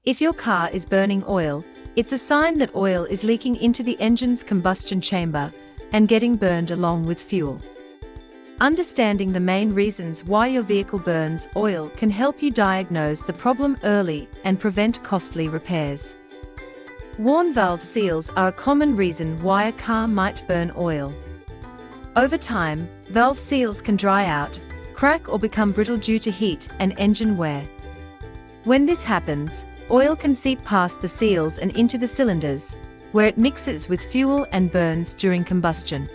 If your car is burning oil, it's a sign that oil is leaking into the engine's combustion chamber and getting burned along with fuel. Understanding the main reasons why your vehicle burns oil can help you diagnose the problem early and prevent costly repairs. Worn valve seals are a common reason why a car might burn oil. Over time, valve seals can dry out, crack or become brittle due to heat and engine wear. When this happens, oil can seep past the seals and into the cylinders, where it mixes with fuel and burns during combustion.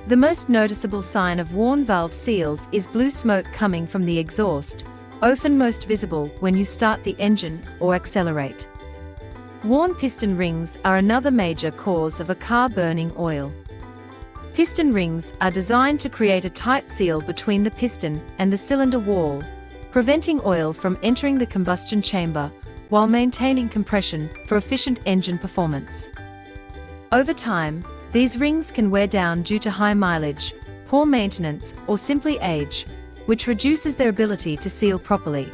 The most noticeable sign of worn valve seals is blue smoke coming from the exhaust, often most visible when you start the engine or accelerate. Worn piston rings are another major cause of a car burning oil. Piston rings are designed to create a tight seal between the piston and the cylinder wall, preventing oil from entering the combustion chamber while maintaining compression for efficient engine performance. Over time, these rings can wear down due to high mileage, poor maintenance, or simply age, which reduces their ability to seal properly.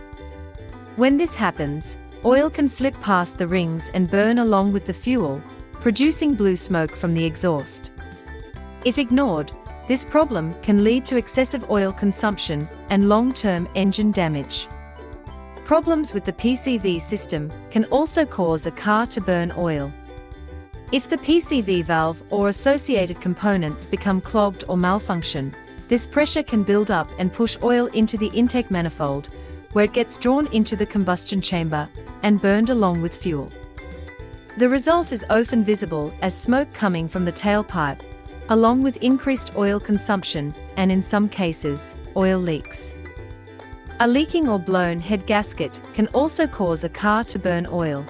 When this happens, oil can slip past the rings and burn along with the fuel, producing blue smoke from the exhaust. If ignored, this problem can lead to excessive oil consumption and long-term engine damage. Problems with the PCV system can also cause a car to burn oil. If the PCV valve or associated components become clogged or malfunction, this pressure can build up and push oil into the intake manifold, where it gets drawn into the combustion chamber and burned along with fuel. The result is often visible as smoke coming from the tailpipe, along with increased oil consumption and, in some cases, oil leaks. A leaking or blown head gasket can also cause a car to burn oil.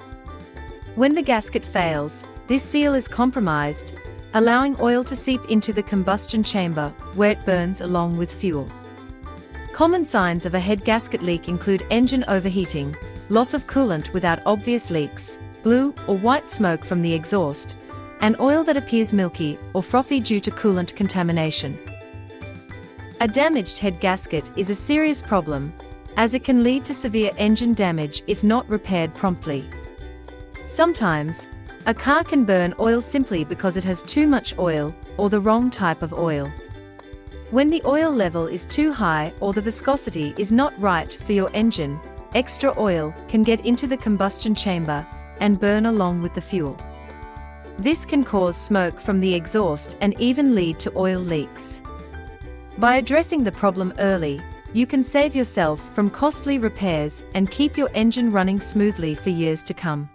When the gasket fails, this seal is compromised, allowing oil to seep into the combustion chamber, where it burns along with fuel. Common signs of a head gasket leak include engine overheating, loss of coolant without obvious leaks, blue or white smoke from the exhaust, and oil that appears milky or frothy due to coolant contamination. A damaged head gasket is a serious problem, as it can lead to severe engine damage if not repaired promptly. Sometimes, a car can burn oil simply because it has too much oil or the wrong type of oil. When the oil level is too high or the viscosity is not right for your engine, extra oil can get into the combustion chamber and burn along with the fuel. This can cause smoke from the exhaust and even lead to oil leaks. By addressing the problem early, you can save yourself from costly repairs and keep your engine running smoothly for years to come.